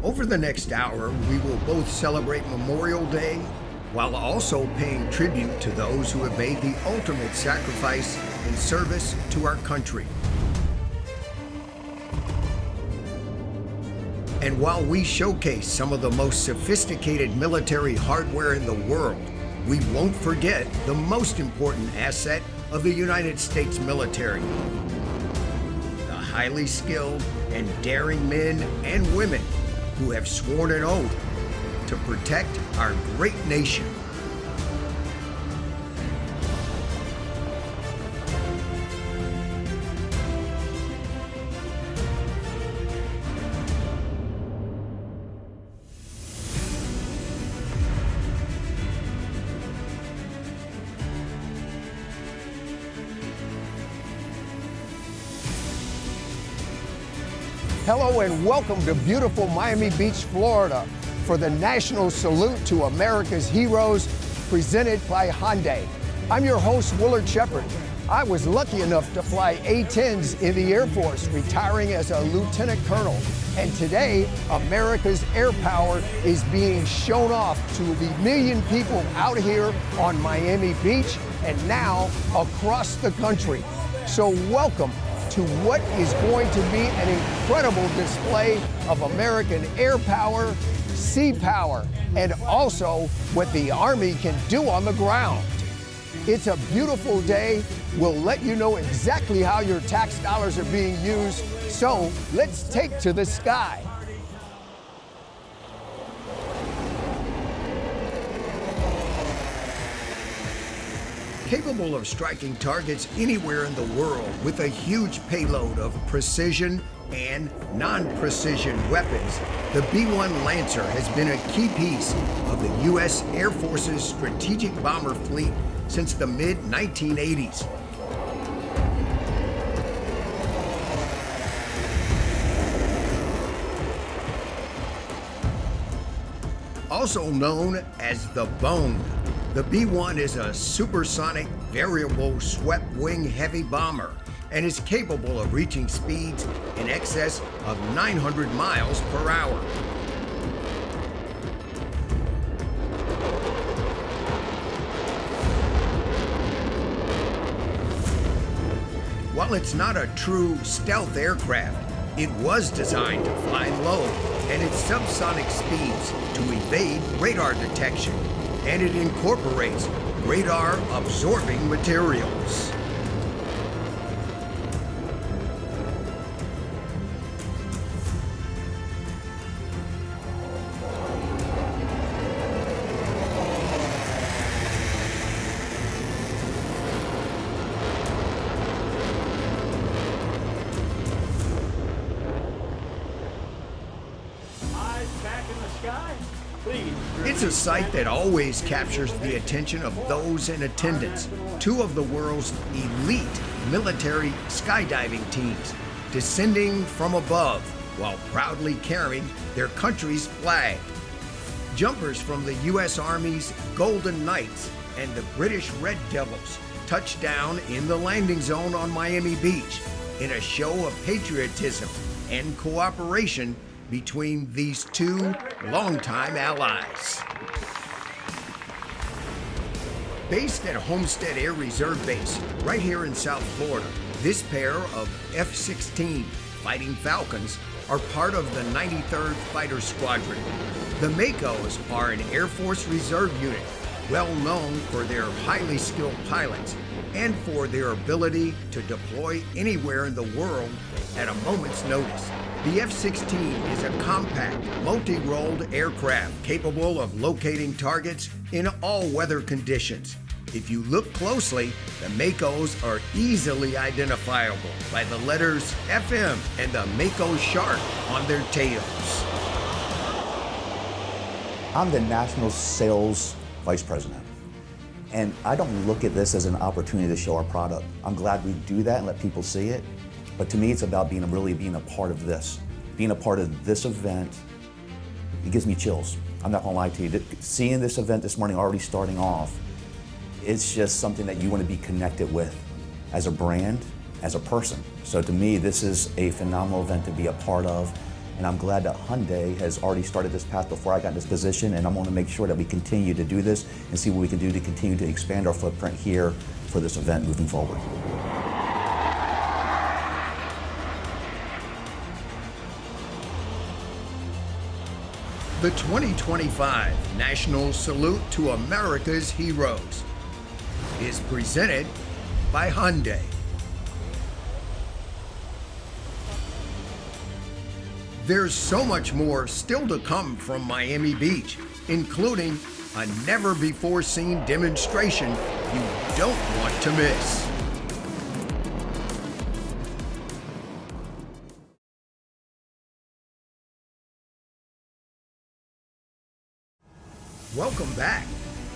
Over the next hour, we will both celebrate Memorial Day while also paying tribute to those who have made the ultimate sacrifice in service to our country. And while we showcase some of the most sophisticated military hardware in the world, we won't forget the most important asset of the United States military: the highly skilled and daring men and women who have sworn an oath to protect our great nation. Hello and welcome to beautiful Miami Beach, Florida for the National Salute to America's Heroes presented by Hyundai. I'm your host, Willard Shepard. I was lucky enough to fly A-10s in the Air Force, retiring as a lieutenant colonel. And today, America's air power is being shown off to the million people out here on Miami Beach and now across the country. So welcome to what is going to be an incredible display of American air power, sea power, and also what the Army can do on the ground. It's a beautiful day. We'll let you know exactly how your tax dollars are being used. So let's take to the sky. Capable of striking targets anywhere in the world with a huge payload of precision and non-precision weapons, the B-1 Lancer has been a key piece of the U.S. Air Force's strategic bomber fleet since the mid-1980s. Also known as the Bone, the B-1 is a supersonic variable swept-wing heavy bomber and is capable of reaching speeds in excess of 900 miles per hour. While it's not a true stealth aircraft, it was designed to fly low at its subsonic speeds to evade radar detection, and it incorporates radar-absorbing materials. It's a sight that always captures the attention of those in attendance. Two of the world's elite military skydiving teams descending from above while proudly carrying their country's flag. Jumpers from the U.S. Army's Golden Knights and the British Red Devils touched down in the landing zone on Miami Beach in a show of patriotism and cooperation between these two longtime allies. Based at Homestead Air Reserve Base, right here in South Florida, this pair of F-16 Fighting Falcons are part of the 93rd Fighter Squadron. The Makos are an Air Force Reserve unit, well known for their highly skilled pilots and for their ability to deploy anywhere in the world at a moment's notice. The F-16 is a compact, multi-rolled aircraft capable of locating targets in all weather conditions. If you look closely, the Makos are easily identifiable by the letters FM and the Mako shark on their tails. I'm the National Sales Vice President, and I don't look at this as an opportunity to show our product. I'm glad we do that and let people see it. But to me, it's about being a part of this. Being a part of this event, it gives me chills. I'm not gonna lie to you. Seeing this event this morning already starting off, it's just something that you want to be connected with as a brand, as a person. So to me, this is a phenomenal event to be a part of. And I'm glad that Hyundai has already started this path before I got in this position, and I'm going to make sure that we continue to do this and see what we can do to continue to expand our footprint here for this event moving forward. The 2025 National Salute to America's Heroes is presented by Hyundai. There's so much more still to come from Miami Beach, including a never-before-seen demonstration you don't want to miss. Welcome back.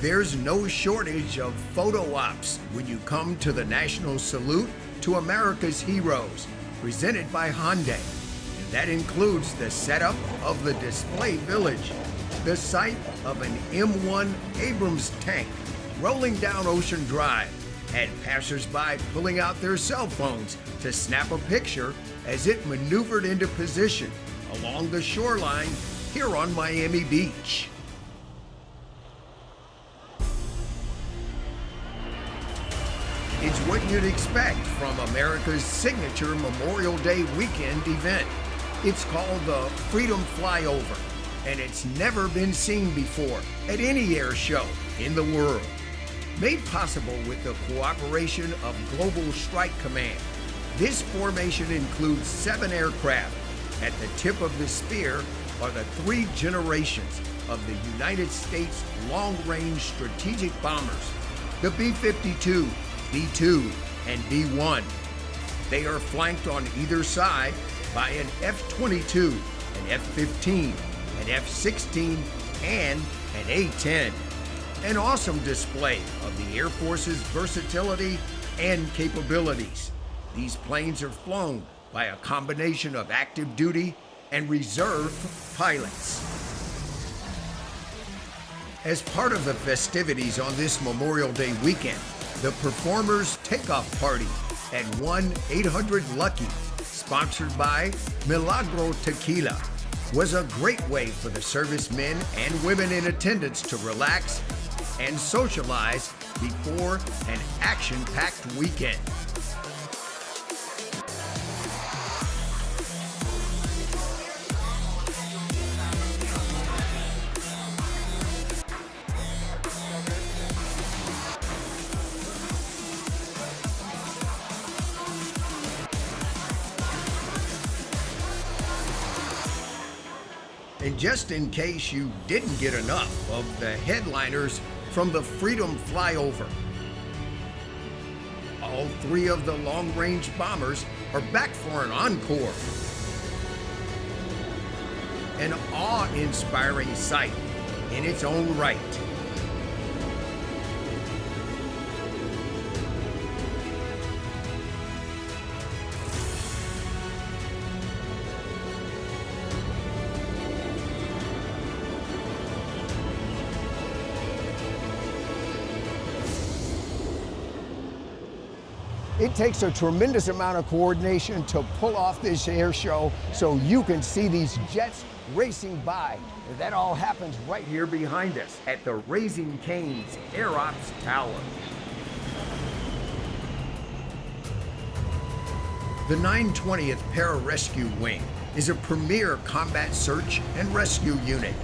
There's no shortage of photo ops when you come to the National Salute to America's Heroes, presented by Hyundai. And that includes the setup of the display village, the sight of an M1 Abrams tank rolling down Ocean Drive, and passersby pulling out their cell phones to snap a picture as it maneuvered into position along the shoreline here on Miami Beach. It's what you'd expect from America's signature Memorial Day weekend event. It's called the Freedom Flyover, and it's never been seen before at any air show in the world. Made possible with the cooperation of Global Strike Command, this formation includes 7 aircraft. At the tip of the spear are the 3 generations of the United States long-range strategic bombers, the B-52, B-2, and B-1. They are flanked on either side by an F-22, an F-15, an F-16, and an A-10. An awesome display of the Air Force's versatility and capabilities. These planes are flown by a combination of active duty and reserve pilots. As part of the festivities on this Memorial Day weekend, the Performers Takeoff Party at 1-800-LUCKY, sponsored by Milagro Tequila, was a great way for the servicemen and women in attendance to relax and socialize before an action-packed weekend. And just in case you didn't get enough of the headliners from the Freedom Flyover, all 3 of the long-range bombers are back for an encore. An awe-inspiring sight in its own right. It takes a tremendous amount of coordination to pull off this air show so you can see these jets racing by. And that all happens right here behind us at the Raising Cane's Air Ops Tower. The 920th Pararescue Wing is a premier combat search and rescue unit.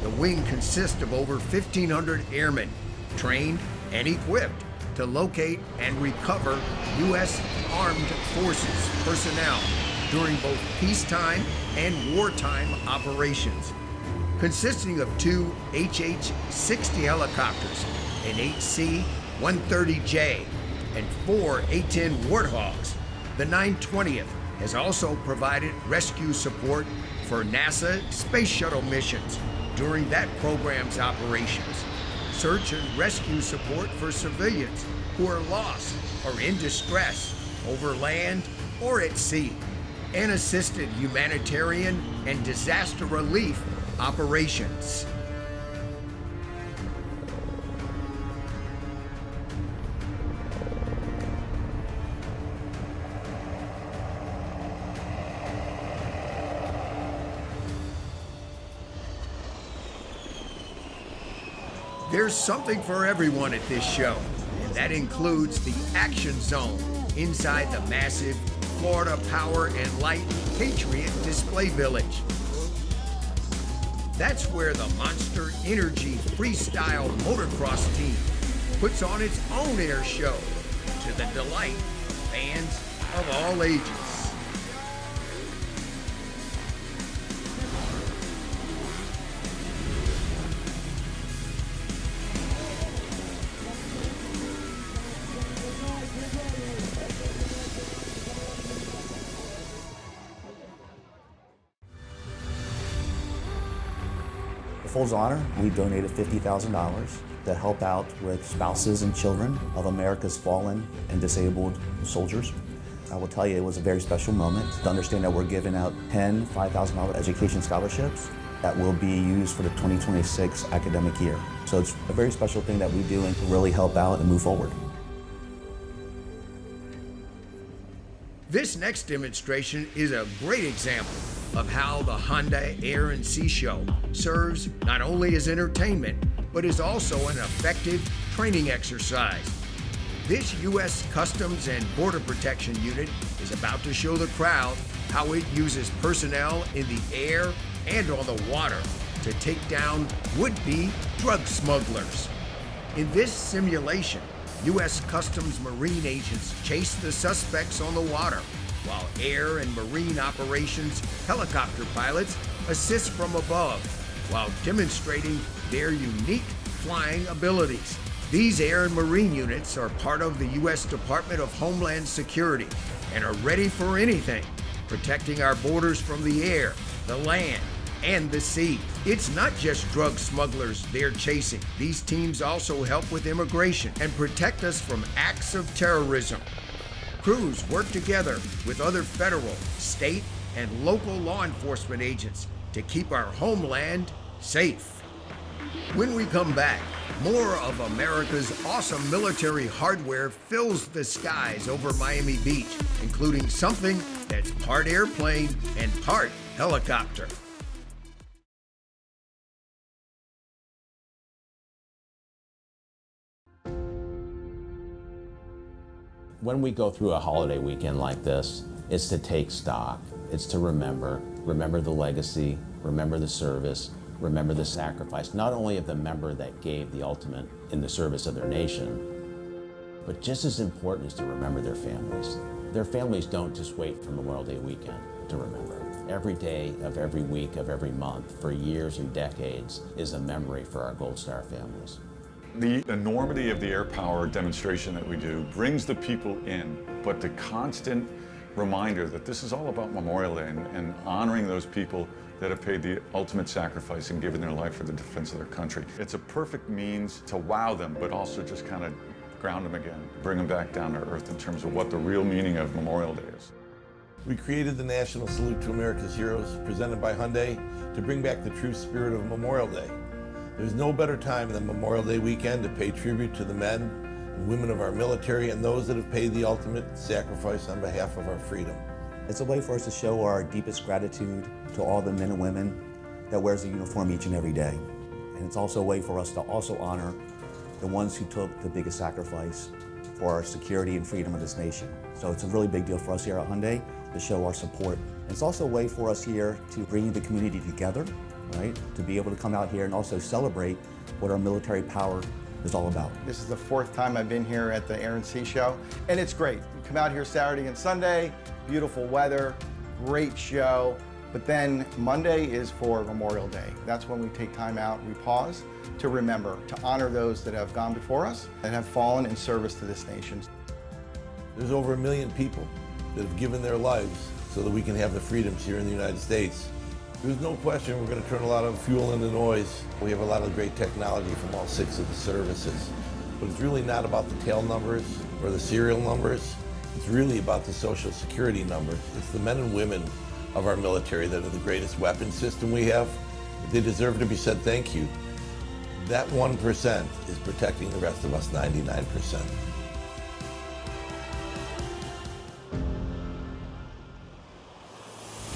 The wing consists of over 1,500 airmen, trained and equipped to locate and recover U.S. Armed Forces personnel during both peacetime and wartime operations. Consisting of 2 HH-60 helicopters, an 8C-130J, and 4 A-10 Warthogs, the 920th has also provided rescue support for NASA Space Shuttle missions during that program's operations. Search and rescue support for civilians who are lost or in distress over land or at sea, and assisted humanitarian and disaster relief operations. There's something for everyone at this show, and that includes the Action Zone inside the massive Florida Power and Light Patriot Display Village. That's where the Monster Energy Freestyle Motocross team puts on its own air show to the delight of fans of all ages. Full Honor, we donated $50,000 to help out with spouses and children of America's fallen and disabled soldiers. I will tell you, it was a very special moment to understand that we're giving out 10 $5,000 education scholarships that will be used for the 2026 academic year. So it's a very special thing that we do and to really help out and move forward. This next demonstration is a great example of how the Hyundai Air and Sea Show serves not only as entertainment, but is also an effective training exercise. This U.S. Customs and Border Protection unit is about to show the crowd how it uses personnel in the air and on the water to take down would-be drug smugglers. In this simulation, U.S. Customs Marine agents chase the suspects on the water, while air and marine operations helicopter pilots assist from above, while demonstrating their unique flying abilities. These air and marine units are part of the U.S. Department of Homeland Security and are ready for anything, protecting our borders from the air, the land, and the sea. It's not just drug smugglers they're chasing. These teams also help with immigration and protect us from acts of terrorism. Crews work together with other federal, state, and local law enforcement agents to keep our homeland safe. When we come back, more of America's awesome military hardware fills the skies over Miami Beach, including something that's part airplane and part helicopter. When we go through a holiday weekend like this, it's to take stock. It's to remember the legacy, remember the service, remember the sacrifice, not only of the member that gave the ultimate in the service of their nation, but just as important is to remember their families. Their families don't just wait for Memorial Day weekend to remember. Every day of every week of every month for years and decades is a memory for our Gold Star families. The enormity of the air power demonstration that we do brings the people in, but the constant reminder that this is all about Memorial Day and honoring those people that have paid the ultimate sacrifice and given their life for the defense of their country. It's a perfect means to wow them, but also just kind of ground them again, bring them back down to earth in terms of what the real meaning of Memorial Day is. We created the National Salute to America's Heroes, presented by Hyundai, to bring back the true spirit of Memorial Day. There's no better time than Memorial Day weekend to pay tribute to the men and women of our military and those that have paid the ultimate sacrifice on behalf of our freedom. It's a way for us to show our deepest gratitude to all the men and women that wears the uniform each and every day. And it's also a way for us to also honor the ones who took the biggest sacrifice for our security and freedom of this nation. So it's a really big deal for us here at Hyundai to show our support. And it's also a way for us here to bring the community together, right? To be able to come out here and also celebrate what our military power is all about. This is the fourth time I've been here at the Air and Sea Show, and it's great. You come out here Saturday and Sunday, beautiful weather, great show, but then Monday is for Memorial Day. That's when we take time out, we pause to remember, to honor those that have gone before us and have fallen in service to this nation. There's over 1 million people that have given their lives so that we can have the freedoms here in the United States. There's no question we're going to turn a lot of fuel into noise. We have a lot of great technology from all 6 of the services. But it's really not about the tail numbers or the serial numbers. It's really about the Social Security numbers. It's the men and women of our military that are the greatest weapon system we have. They deserve to be said thank you. That 1% is protecting the rest of us 99%.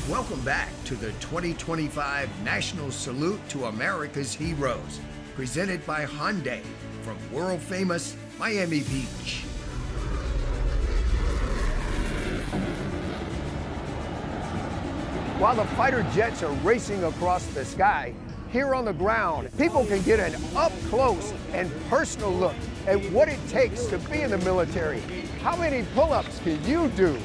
Welcome back to the 2025 National Salute to America's Heroes, presented by Hyundai from world-famous Miami Beach. While the fighter jets are racing across the sky, here on the ground, people can get an up-close and personal look at what it takes to be in the military. How many pull-ups can you do?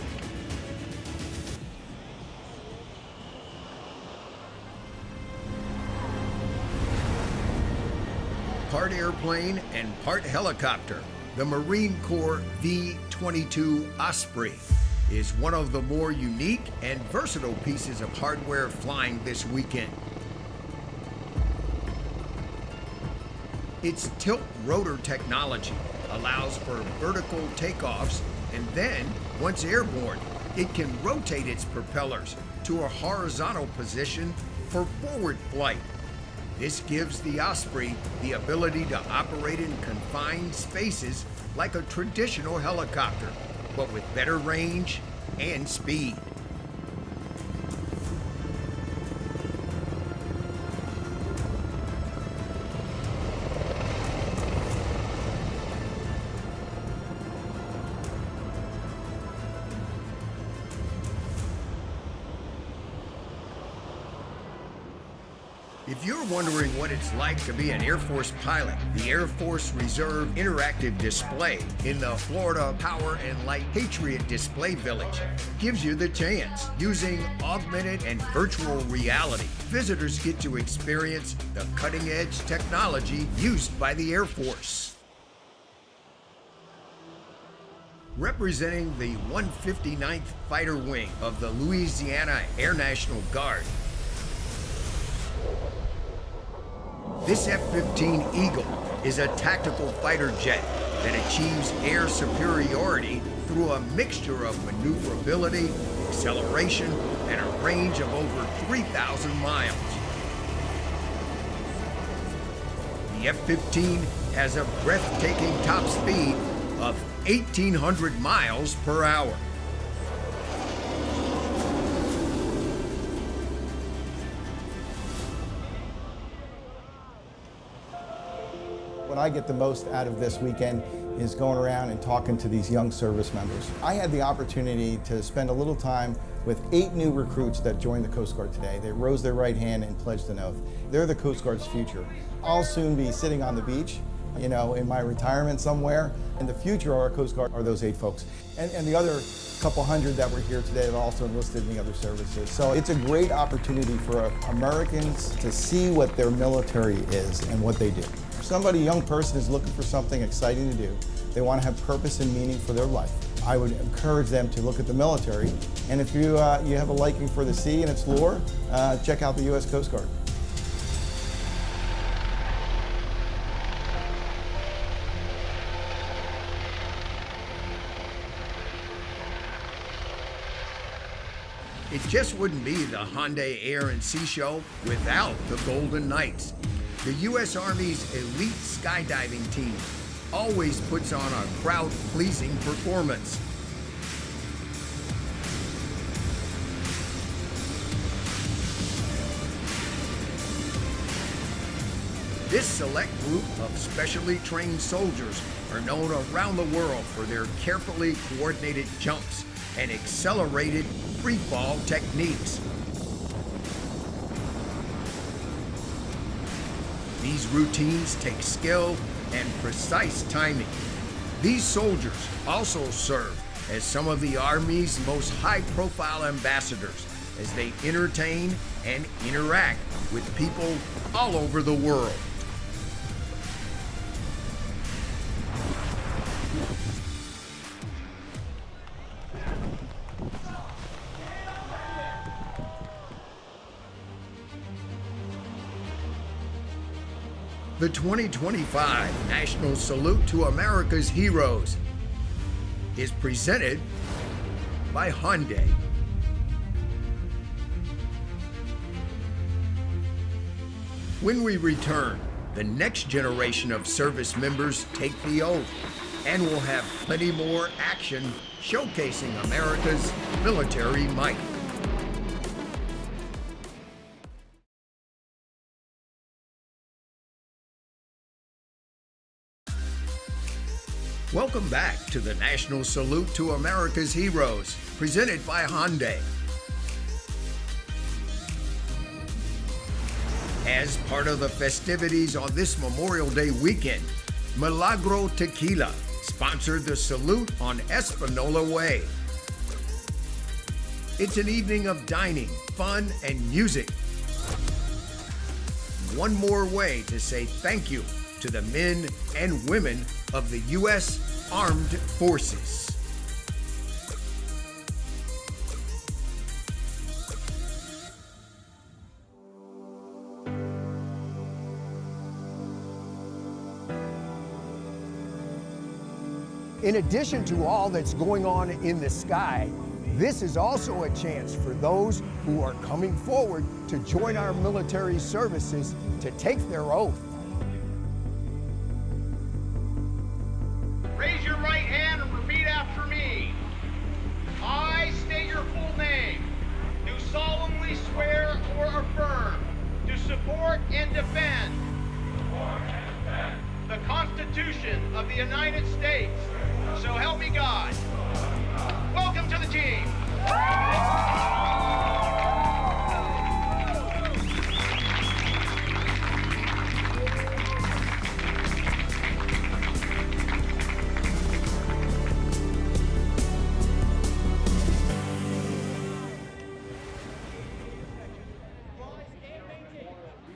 Part airplane and part helicopter, the Marine Corps V-22 Osprey is one of the more unique and versatile pieces of hardware flying this weekend. Its tilt rotor technology allows for vertical takeoffs, and then, once airborne, it can rotate its propellers to a horizontal position for forward flight. This gives the Osprey the ability to operate in confined spaces like a traditional helicopter, but with better range and speed. If you're wondering what it's like to be an Air Force pilot, the Air Force Reserve Interactive Display in the Florida Power and Light Patriot Display Village gives you the chance. Using augmented and virtual reality, visitors get to experience the cutting-edge technology used by the Air Force. Representing the 159th Fighter Wing of the Louisiana Air National Guard, this F-15 Eagle is a tactical fighter jet that achieves air superiority through a mixture of maneuverability, acceleration, and a range of over 3,000 miles. The F-15 has a breathtaking top speed of 1,800 miles per hour. What I get the most out of this weekend is going around and talking to these young service members. I had the opportunity to spend a little time with 8 new recruits that joined the Coast Guard today. They rose their right hand and pledged an oath. They're the Coast Guard's future. I'll soon be sitting on the beach, you know, in my retirement somewhere. And the future of our Coast Guard are those 8 folks. And the other couple hundred that were here today that are also enlisted in the other services. So it's a great opportunity for Americans to see what their military is and what they do. If somebody, a young person, is looking for something exciting to do, they want to have purpose and meaning for their life, I would encourage them to look at the military. And if you have a liking for the sea and its lure, check out the U.S. Coast Guard. It just wouldn't be the Hyundai Air and Sea Show without the Golden Knights. The U.S. Army's elite skydiving team always puts on a crowd-pleasing performance. This select group of specially trained soldiers are known around the world for their carefully coordinated jumps and accelerated free-fall techniques. These routines take skill and precise timing. These soldiers also serve as some of the Army's most high-profile ambassadors as they entertain and interact with people all over the world. The 2025 National Salute to America's Heroes is presented by Hyundai. When we return, the next generation of service members take the oath, and we'll have plenty more action showcasing America's military might. Welcome back to the National Salute to America's Heroes, presented by Hyundai. As part of the festivities on this Memorial Day weekend, Milagro Tequila sponsored the salute on Espanola Way. It's an evening of dining, fun, and music. One more way to say thank you to the men and women of the U.S. Armed Forces. In addition to all that's going on in the sky, this is also a chance for those who are coming forward to join our military services to take their oath. Raise your right hand and repeat after me. I state your full name. Do solemnly swear or affirm to support and defend the Constitution of the United States. So help me God. Welcome to the team.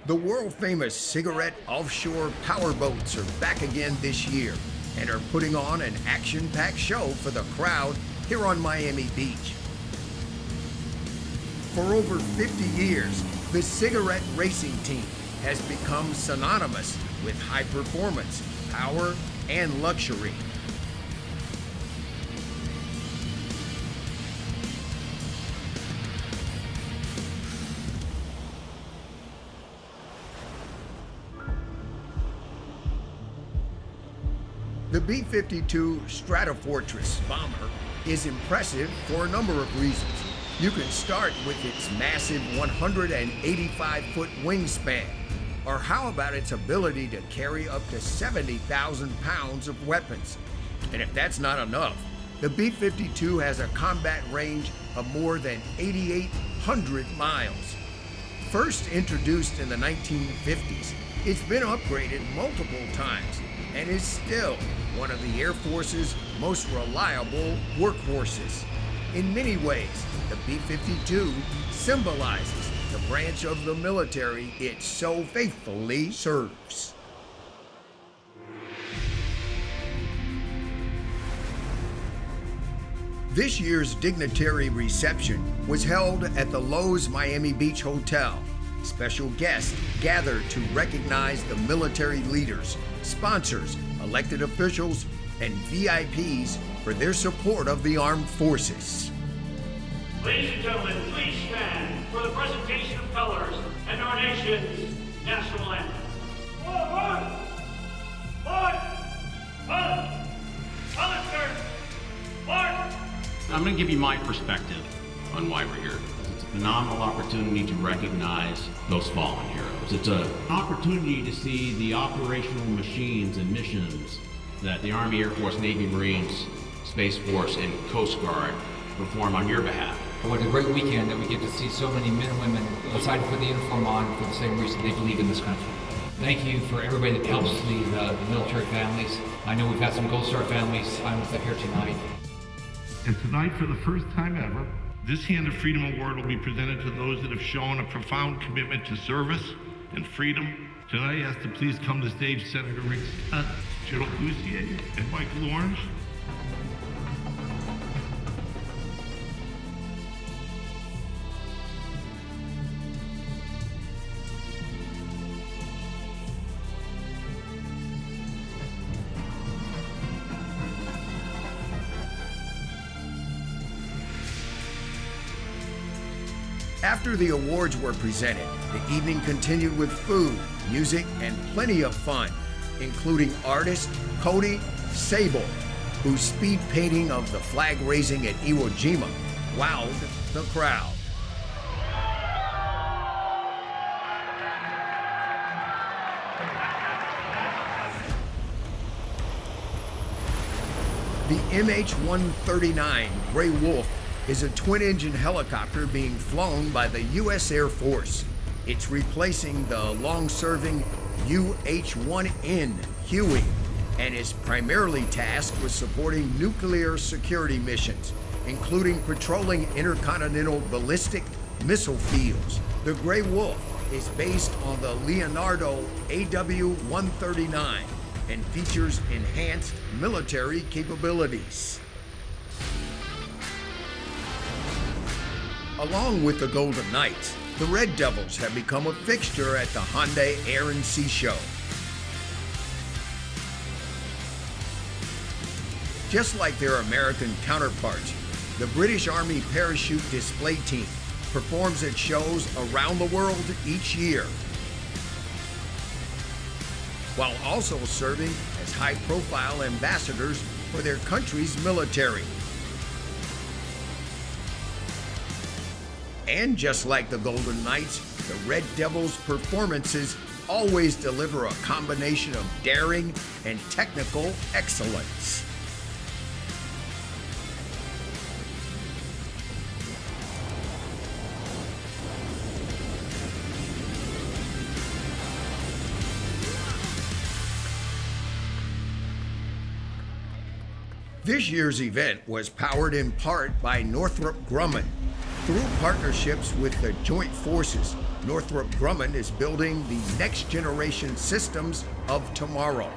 The world-famous Cigarette offshore powerboats are back again this year and are putting on an action-packed show for the crowd here on Miami Beach. For over 50 years, the Cigarette racing team has become synonymous with high performance, power, and luxury. The B-52 Stratofortress bomber is impressive for a number of reasons. You can start with its massive 185-foot wingspan, or how about its ability to carry up to 70,000 pounds of weapons? And if that's not enough, the B-52 has a combat range of more than 8,800 miles. First introduced in the 1950s, it's been upgraded multiple times and is still one of the Air Force's most reliable workhorses. In many ways, the B-52 symbolizes the branch of the military it so faithfully serves. This year's dignitary reception was held at the Loews Miami Beach Hotel. Special guests gathered to recognize the military leaders, sponsors, elected officials, and VIPs for their support of the armed forces. Ladies and gentlemen, please stand for the presentation of colors and our nation's national anthem. I'm going to give you my perspective on why we're here. It's a phenomenal opportunity to recognize those fallen heroes. It's an opportunity to see the operational machines and missions that the Army, Air Force, Navy, Marines, Space Force, and Coast Guard perform on your behalf. What a great weekend that we get to see so many men and women decided to put the uniform on for the same reason they believe in this country. Thank you for everybody that helps these the military families. I know we've had some Gold Star families sign us up here tonight. And tonight, for the first time ever, this Hand of Freedom Award will be presented to those that have shown a profound commitment to service and freedom. Tonight, I ask to please come to stage Senator Rick Scott, Gerald Lucier, and Michael Orange. After the awards were presented, the evening continued with food, music, and plenty of fun, including artist Cody Sable, whose speed painting of the flag raising at Iwo Jima wowed the crowd. The MH-139 Gray Wolf is a twin-engine helicopter being flown by the U.S. Air Force. It's replacing the long-serving UH-1N Huey and is primarily tasked with supporting nuclear security missions, including patrolling intercontinental ballistic missile fields. The Gray Wolf is based on the Leonardo AW-139 and features enhanced military capabilities. Along with the Golden Knights, the Red Devils have become a fixture at the Hyundai Air and Sea Show. Just like their American counterparts, the British Army Parachute Display Team performs at shows around the world each year, while also serving as high-profile ambassadors for their country's military. And just like the Golden Knights, the Red Devils' performances always deliver a combination of daring and technical excellence. This year's event was powered in part by Northrop Grumman. Through partnerships with the Joint Forces, Northrop Grumman is building the next generation systems of tomorrow.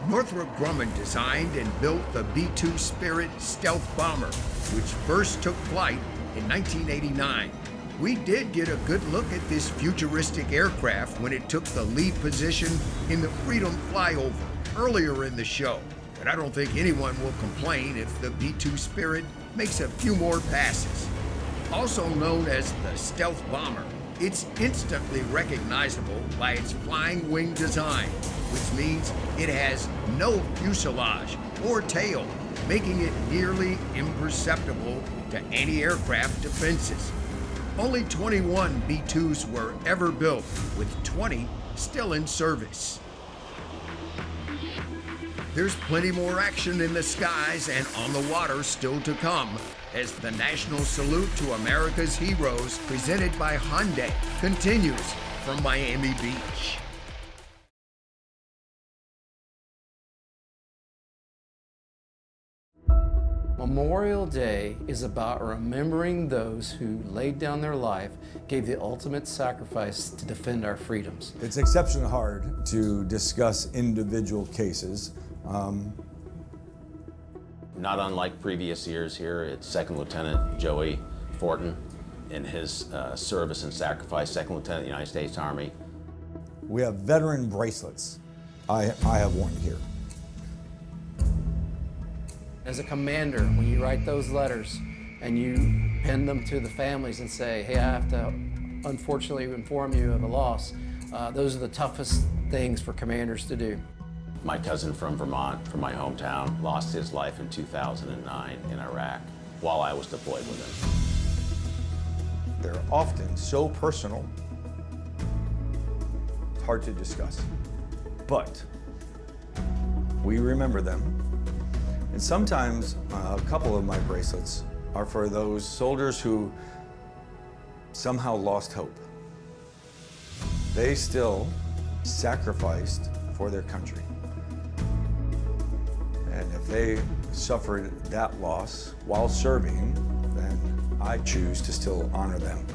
Northrop Grumman designed and built the B-2 Spirit stealth bomber, which first took flight in 1989. We did get a good look at this futuristic aircraft when it took the lead position in the Freedom flyover earlier in the show. But I don't think anyone will complain if the B-2 Spirit makes a few more passes. Also known as the stealth bomber, it's instantly recognizable by its flying wing design, which means it has no fuselage or tail, making it nearly imperceptible to anti-aircraft defenses. Only 21 B-2s were ever built, with 20 still in service. There's plenty more action in the skies and on the water still to come as the National Salute to America's Heroes, presented by Hyundai, continues from Miami Beach. Memorial Day is about remembering those who laid down their life, gave the ultimate sacrifice to defend our freedoms. It's exceptionally hard to discuss individual cases. Not unlike previous years here, it's Second Lieutenant Joey Fortin in his service and sacrifice, Second Lieutenant of the United States Army. We have veteran bracelets. I have one here. As a commander, when you write those letters and you pen them to the families and say, hey, I have to unfortunately inform you of a loss, those are the toughest things for commanders to do. My cousin from Vermont, from my hometown, lost his life in 2009 in Iraq while I was deployed with him. They're often so personal, it's hard to discuss. But we remember them. And sometimes a couple of my bracelets are for those soldiers who somehow lost hope. They still sacrificed for their country. And if they suffered that loss while serving, then I choose to still honor them.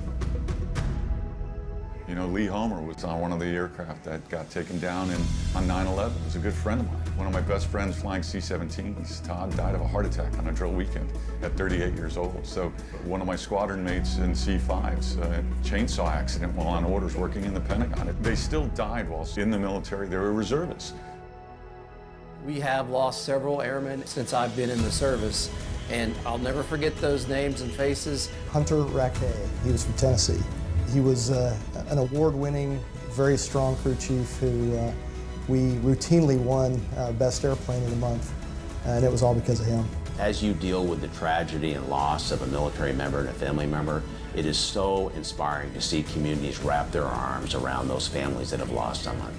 You know, Lee Homer was on one of the aircraft that got taken down on 9/11. He was a good friend of mine. One of my best friends flying C-17s, Todd, died of a heart attack on a drill weekend at 38 years old. So one of my squadron mates in C-5s, chainsaw accident while on orders working in the Pentagon. They still died while in the military. They were reservists. We have lost several airmen since I've been in the service, and I'll never forget those names and faces. Hunter Rackay, he was from Tennessee. He was an award-winning, very strong crew chief who we routinely won Best Airplane of the Month, and it was all because of him. As you deal with the tragedy and loss of a military member and a family member, it is so inspiring to see communities wrap their arms around those families that have lost someone.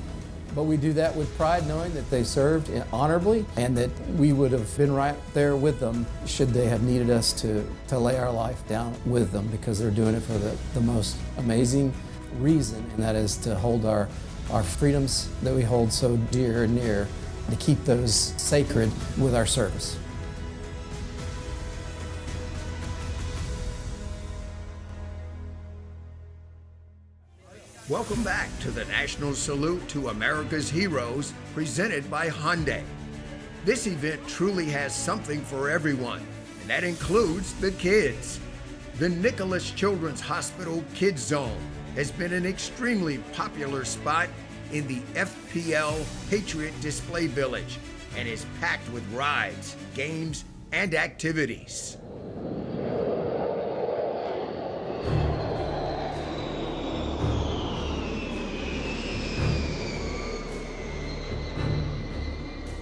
But we do that with pride, knowing that they served honorably and that we would have been right there with them should they have needed us to lay our life down with them, because they're doing it for the most amazing reason, and that is to hold our freedoms that we hold so dear and near, to keep those sacred with our service. Welcome back to the National Salute to America's Heroes, presented by Hyundai. This event truly has something for everyone, and that includes the kids. The Nicholas Children's Hospital Kids Zone has been an extremely popular spot in the FPL Patriot Display Village and is packed with rides, games, and activities.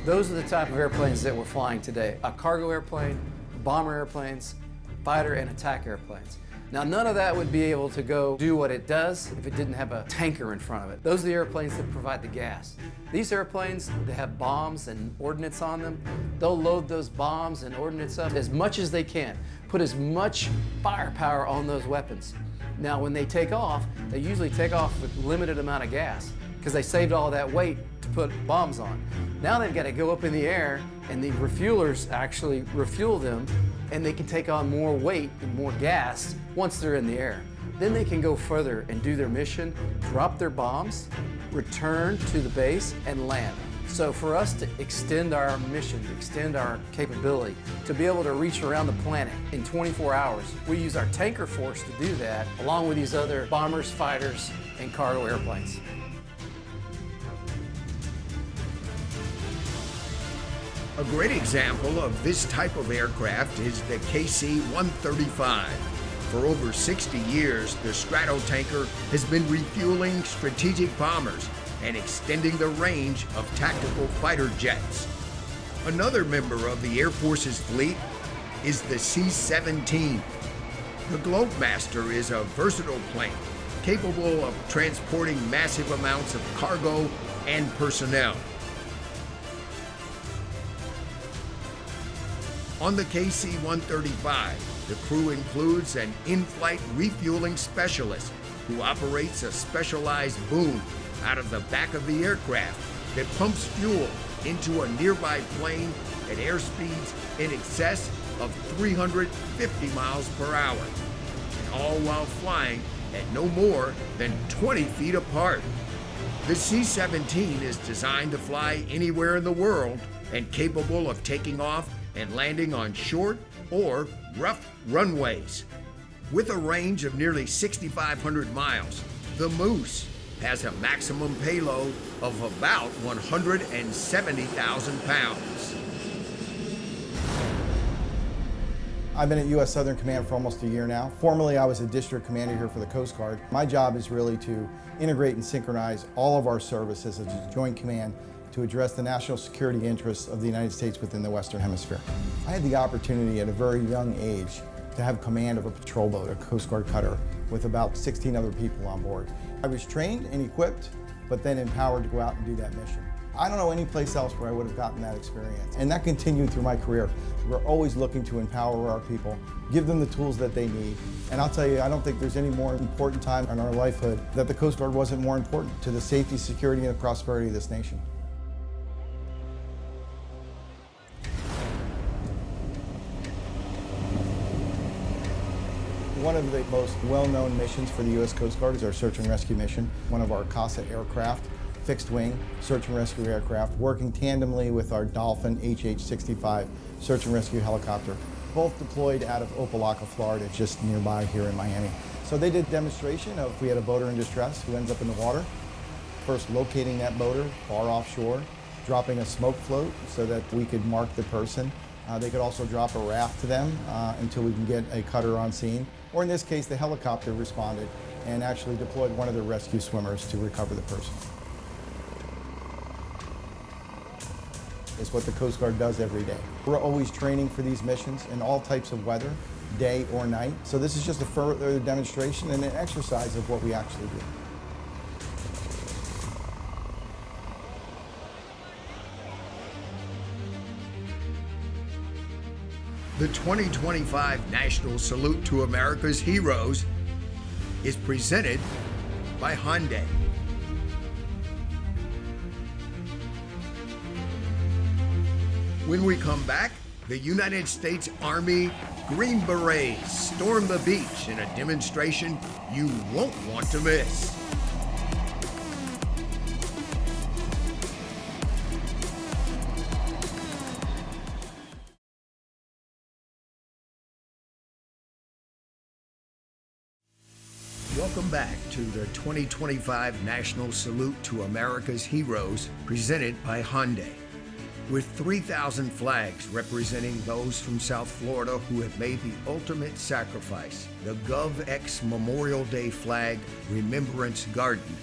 Those are the type of airplanes that we're flying today. A cargo airplane, bomber airplanes, fighter and attack airplanes. Now, none of that would be able to go do what it does if it didn't have a tanker in front of it. Those are the airplanes that provide the gas. These airplanes, they have bombs and ordnance on them. They'll load those bombs and ordnance up as much as they can, put as much firepower on those weapons. Now, when they take off, they usually take off with limited amount of gas because they saved all that weight to put bombs on. Now they've got to go up in the air, and the refuelers actually refuel them, and they can take on more weight and more gas once they're in the air. Then they can go further and do their mission, drop their bombs, return to the base, and land. So for us to extend our mission, to extend our capability, to be able to reach around the planet in 24 hours, we use our tanker force to do that, along with these other bombers, fighters, and cargo airplanes. A great example of this type of aircraft is the KC-135. For over 60 years, the Stratotanker has been refueling strategic bombers and extending the range of tactical fighter jets. Another member of the Air Force's fleet is the C-17. The Globemaster is a versatile plane capable of transporting massive amounts of cargo and personnel. On the KC-135, the crew includes an in-flight refueling specialist who operates a specialized boom out of the back of the aircraft that pumps fuel into a nearby plane at airspeeds in excess of 350 miles per hour, and all while flying at no more than 20 feet apart. The C-17 is designed to fly anywhere in the world and capable of taking off and landing on short or rough runways. With a range of nearly 6,500 miles, the Moose has a maximum payload of about 170,000 pounds. I've been at U.S. Southern Command for almost a year now. Formerly, I was a district commander here for the Coast Guard. My job is really to integrate and synchronize all of our services as a joint command to address the national security interests of the United States within the Western Hemisphere. I had the opportunity at a very young age to have command of a patrol boat, a Coast Guard cutter, with about 16 other people on board. I was trained and equipped, but then empowered to go out and do that mission. I don't know any place else where I would have gotten that experience. And that continued through my career. We're always looking to empower our people, give them the tools that they need. And I'll tell you, I don't think there's any more important time in our lifehood that the Coast Guard wasn't more important to the safety, security, and the prosperity of this nation. One of the most well-known missions for the U.S. Coast Guard is our search and rescue mission. One of our CASA aircraft, fixed-wing search and rescue aircraft, working tandemly with our Dolphin HH-65 search and rescue helicopter, both deployed out of Opelika, Florida, just nearby here in Miami. So they did a demonstration of if we had a boater in distress who ends up in the water, first locating that boater far offshore, dropping a smoke float so that we could mark the person. They could also drop a raft to them until we can get a cutter on scene. Or in this case, the helicopter responded and actually deployed one of the rescue swimmers to recover the person. It's what the Coast Guard does every day. We're always training for these missions in all types of weather, day or night. So this is just a further demonstration and an exercise of what we actually do. The 2025 National Salute to America's Heroes is presented by Hyundai. When we come back, the United States Army Green Berets storm the beach in a demonstration you won't want to miss. Welcome back to the 2025 National Salute to America's Heroes presented by Hyundai. With 3,000 flags representing those from South Florida who have made the ultimate sacrifice, the GovX Memorial Day Flag Remembrance Garden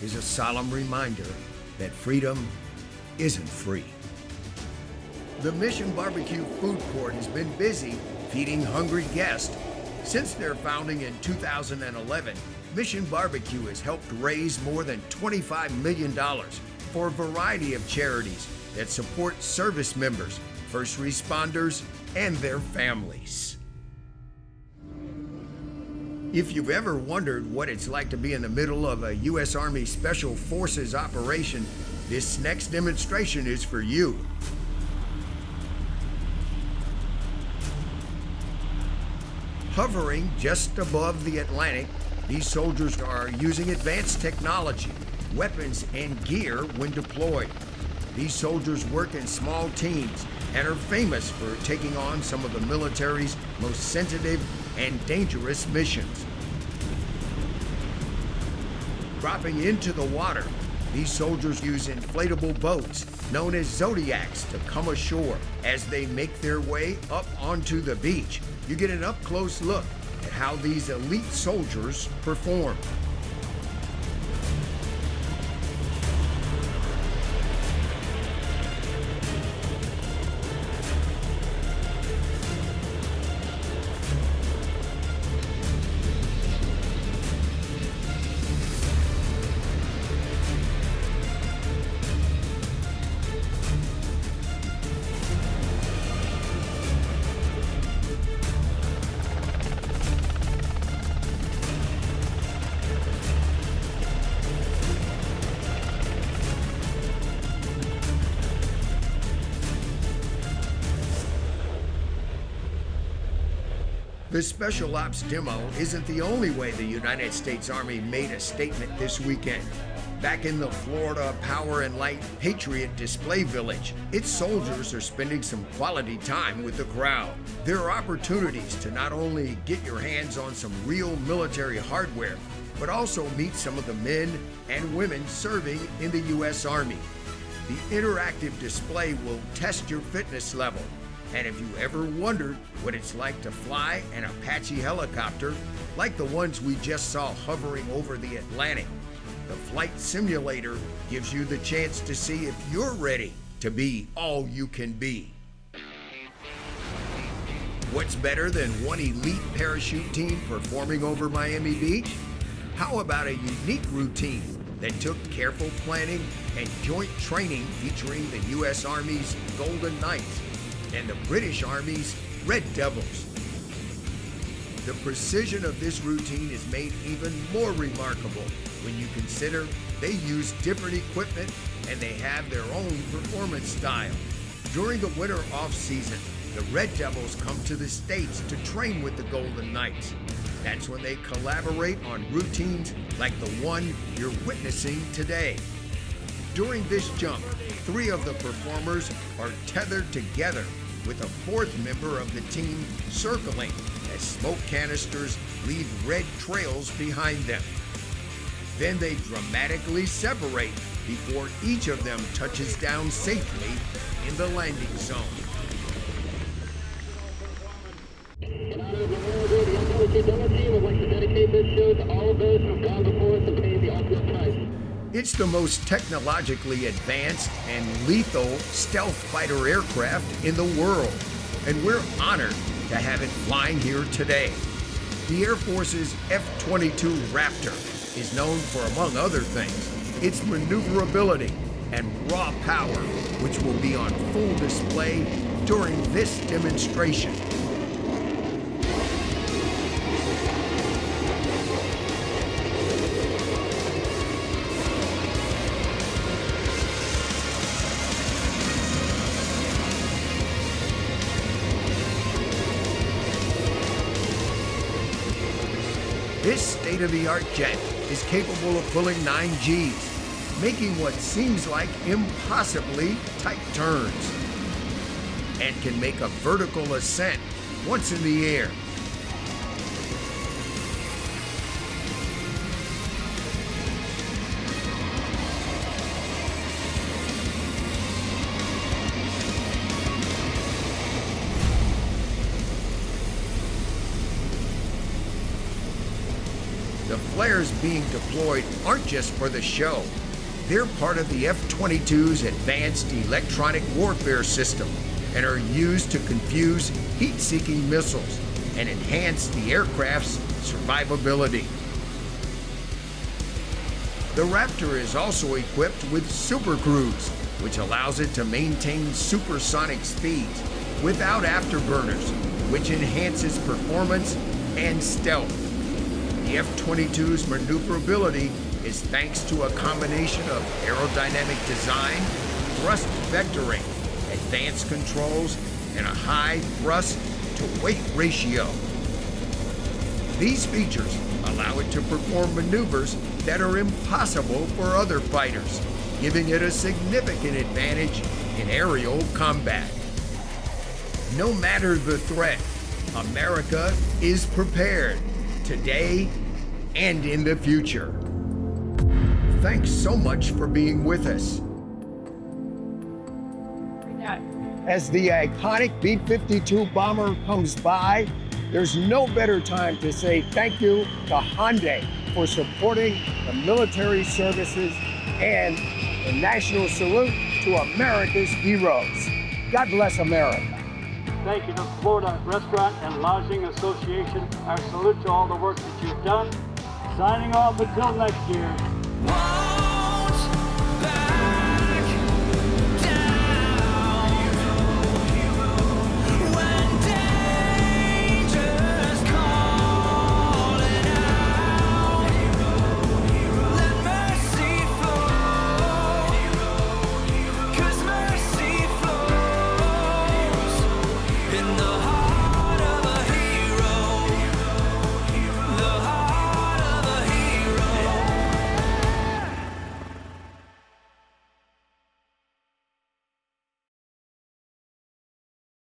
is a solemn reminder that freedom isn't free. The Mission Barbecue Food Court has been busy feeding hungry guests. Since their founding in 2011, Mission Barbecue has helped raise more than $25 million for a variety of charities that support service members, first responders, and their families. If you've ever wondered what it's like to be in the middle of a U.S. Army Special Forces operation, this next demonstration is for you. Hovering just above the Atlantic, these soldiers are using advanced technology, weapons, and gear when deployed. These soldiers work in small teams and are famous for taking on some of the military's most sensitive and dangerous missions. Dropping into the water, these soldiers use inflatable boats known as Zodiacs to come ashore. As they make their way up onto the beach, you get an up-close look at how these elite soldiers perform. The Special Ops demo isn't the only way the United States Army made a statement this weekend. Back in the Florida Power and Light Patriot Display Village, its soldiers are spending some quality time with the crowd. There are opportunities to not only get your hands on some real military hardware, but also meet some of the men and women serving in the U.S. Army. The interactive display will test your fitness level. And if you ever wondered what it's like to fly an Apache helicopter, like the ones we just saw hovering over the Atlantic, the flight simulator gives you the chance to see if you're ready to be all you can be. What's better than one elite parachute team performing over Miami Beach? How about a unique routine that took careful planning and joint training featuring the U.S. Army's Golden Knights and the British Army's Red Devils? The precision of this routine is made even more remarkable when you consider they use different equipment and they have their own performance style. During the winter off-season, the Red Devils come to the States to train with the Golden Knights. That's when they collaborate on routines like the one you're witnessing today. During this jump, 3 of the performers are tethered together with a 4th member of the team circling as smoke canisters leave red trails behind them. Then they dramatically separate before each of them touches down safely in the landing zone. It's the most technologically advanced and lethal stealth fighter aircraft in the world, and we're honored to have it flying here today. The Air Force's F-22 Raptor is known for, among other things, its maneuverability and raw power, which will be on full display during this demonstration. This state-of-the-art jet is capable of pulling 9 Gs, making what seems like impossibly tight turns, and can make a vertical ascent once in the air. The flares being deployed aren't just for the show. They're part of the F-22's advanced electronic warfare system and are used to confuse heat-seeking missiles and enhance the aircraft's survivability. The Raptor is also equipped with Super Cruise, which allows it to maintain supersonic speeds without afterburners, which enhances performance and stealth. The F-22's maneuverability is thanks to a combination of aerodynamic design, thrust vectoring, advanced controls, and a high thrust-to-weight ratio. These features allow it to perform maneuvers that are impossible for other fighters, giving it a significant advantage in aerial combat. No matter the threat, America is prepared today and in the future. Thanks so much for being with us. As the iconic B-52 bomber comes by, there's no better time to say thank you to Hyundai for supporting the military services and the national salute to America's heroes. God bless America. Thank you to the Florida Restaurant and Lodging Association. Our salute to all the work that you've done. Signing off until next year.